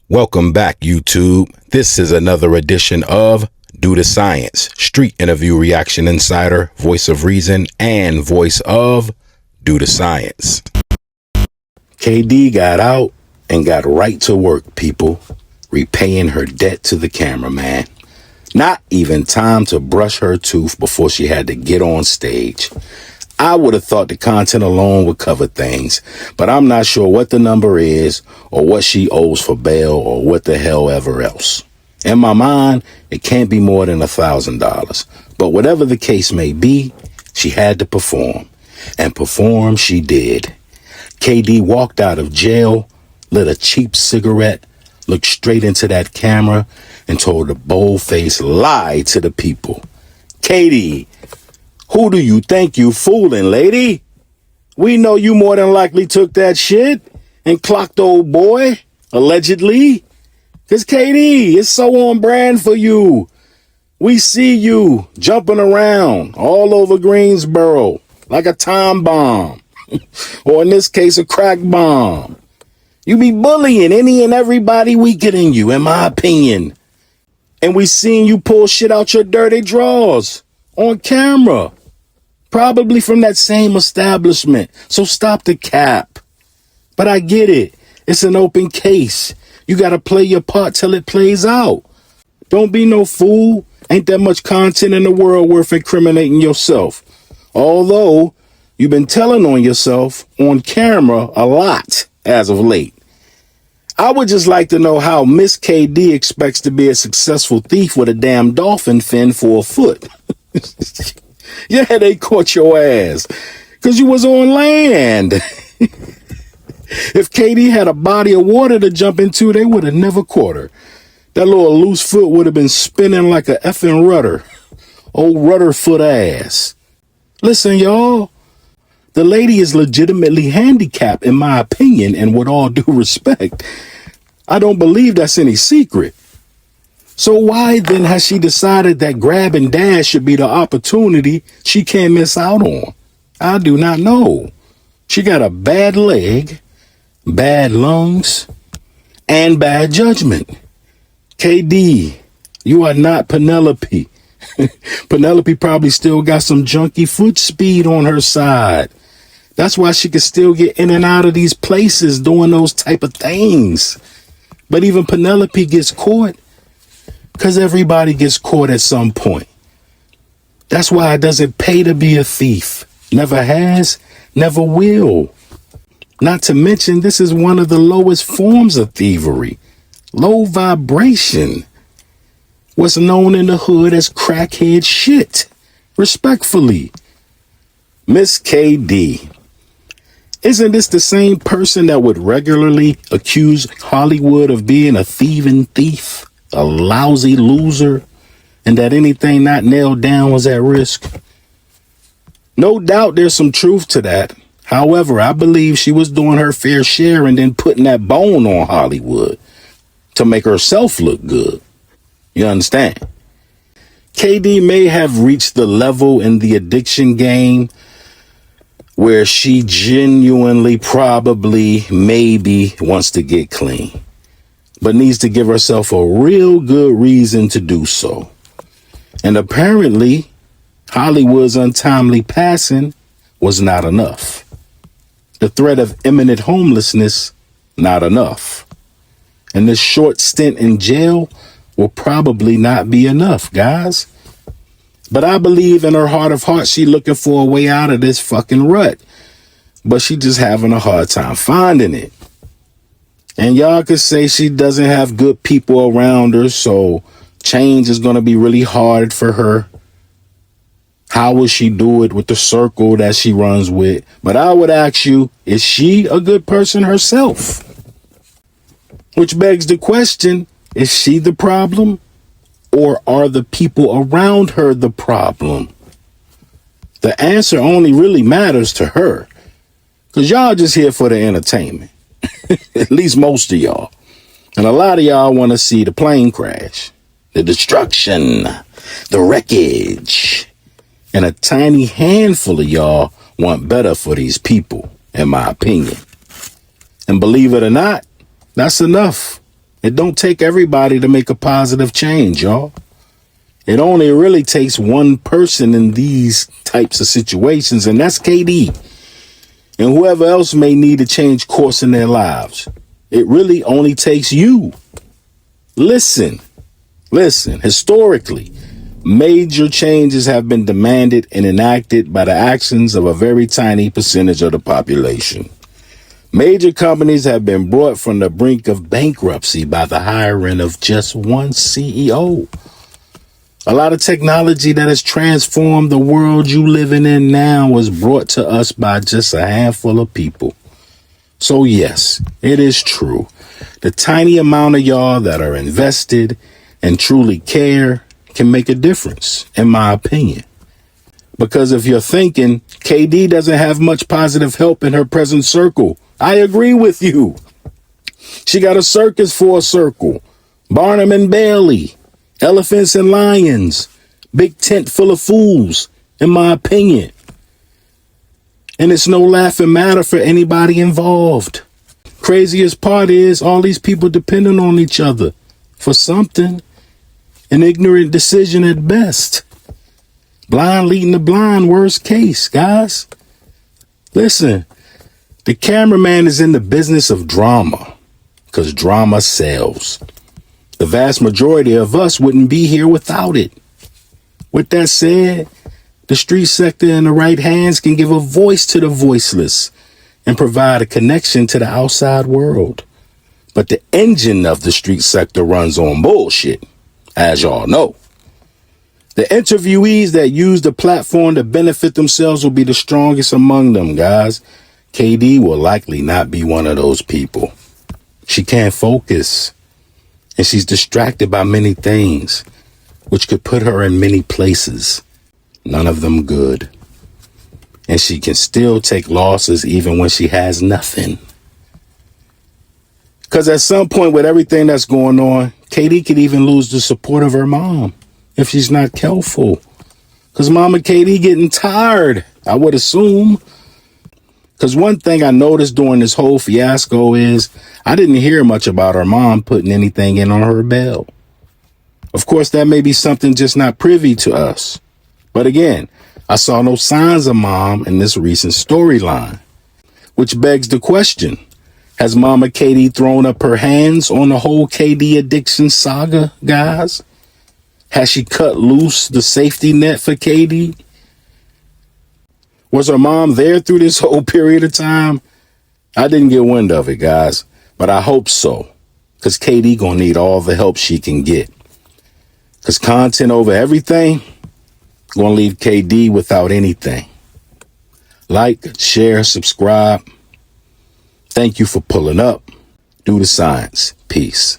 Welcome back, YouTube. This is another edition of Do the Science, Street Interview Reaction Insider, Voice of Reason, and Voice of Do the Science. KD got out and got right to work, people, repaying her debt to the cameraman. Not even time to brush her tooth before she had to get on stage. I would have thought the content alone would cover things, but I'm not sure what the number is or what she owes for bail or what the hell ever else. In my mind, it can't be more than $1,000. But whatever the case may be, she had to perform. And perform she did. KD walked out of jail, lit a cheap cigarette, looked straight into that camera, and told a bold-faced lie to the people. KD, who do you think you fooling, lady? We know you more than likely took that shit and clocked old boy, allegedly. Cause KD, it's so on brand for you. We see you jumping around all over Greensboro like a time bomb, or in this case, a crack bomb. You be bullying any and everybody weaker than you, in my opinion. And we seen you pull shit out your dirty drawers on camera. Probably from that same establishment. So stop the cap. But I get it. It's an open case. You got to play your part till it plays out. Don't be no fool. Ain't that much content in the world worth incriminating yourself. Although you've been telling on yourself on camera a lot as of late. I would just like to know how Miss KD expects to be a successful thief with a damn dolphin fin for a foot. Yeah, they caught your ass because you was on land. If KD had a body of water to jump into, they would have never caught her. That little loose foot would have been spinning like a effing rudder. Old rudder foot ass. Listen, y'all. The lady is legitimately handicapped, in my opinion, and with all due respect. I don't believe that's any secret. So why then has she decided that grab and dash should be the opportunity she can't miss out on? I do not know. She got a bad leg, bad lungs, and bad judgment. KD, you are not Penelope. Penelope probably still got some junky foot speed on her side. That's why she can still get in and out of these places doing those type of things. But even Penelope gets caught. Because everybody gets caught at some point. That's why it doesn't pay to be a thief. Never has, never will. Not to mention, this is one of the lowest forms of thievery. Low vibration. What's known in the hood as crackhead shit. Respectfully. Miss KD. Isn't this the same person that would regularly accuse Hollywood of being a thieving thief? A lousy loser, and that anything not nailed down was at risk? No doubt there's some truth to that. However, I believe she was doing her fair share and then putting that bone on Hollywood to make herself look good. You understand? KD may have reached the level in the addiction game where she genuinely probably maybe wants to get clean, but needs to give herself a real good reason to do so. And apparently, Hollywood's untimely passing was not enough. The threat of imminent homelessness, not enough. And this short stint in jail will probably not be enough, guys. But I believe in her heart of hearts, she looking for a way out of this fucking rut. But she just having a hard time finding it. And y'all could say she doesn't have good people around her, so change is going to be really hard for her. How will she do it with the circle that she runs with? But I would ask you, is she a good person herself? Which begs the question, is she the problem? Or are the people around her the problem? The answer only really matters to her. Because y'all just here for the entertainment. At least most of y'all. And a lot of y'all want to see the plane crash, the destruction, the wreckage. And a tiny handful of y'all want better for these people, in my opinion. And believe it or not, that's enough. It don't take everybody to make a positive change, y'all. It only really takes one person in these types of situations, and that's KD. And whoever else may need to change course in their lives. It really only takes you. Listen, historically, major changes have been demanded and enacted by the actions of a very tiny percentage of the population. Major companies have been brought from the brink of bankruptcy by the hiring of just one CEO. A lot of technology that has transformed the world you living in now was brought to us by just a handful of people. So yes, it is true. The tiny amount of y'all that are invested and truly care can make a difference, in my opinion. Because if you're thinking KD doesn't have much positive help in her present circle, I agree with you. She got a circus for a circle. Barnum and Bailey, elephants and lions, big tent full of fools, in my opinion. And it's no laughing matter for anybody involved. Craziest part is all these people depending on each other for something. An ignorant decision at best. Blind leading the blind, worst case, guys. Listen, the cameraman is in the business of drama because drama sells. The vast majority of us wouldn't be here without it. With that said, the street sector in the right hands can give a voice to the voiceless and provide a connection to the outside world. But the engine of the street sector runs on bullshit, as y'all know. The interviewees that use the platform to benefit themselves will be the strongest among them, guys. KD will likely not be one of those people. She can't focus, and she's distracted by many things, which could put her in many places, none of them good. And she can still take losses even when she has nothing. Because at some point with everything that's going on, KD could even lose the support of her mom if she's not careful. Because Mama KD getting tired, I would assume. Because one thing I noticed during this whole fiasco is I didn't hear much about her mom putting anything in on her bail. Of course, that may be something just not privy to us. But again, I saw no signs of mom in this recent storyline, which begs the question, has Mama KD thrown up her hands on the whole KD addiction saga, guys? Has she cut loose the safety net for KD? Was her mom there through this whole period of time? I didn't get wind of it, guys, but I hope so, because KD gonna need all the help she can get. Because content over everything gonna leave KD without anything. Like, share, subscribe. Thank you for pulling up. Do the science. Peace.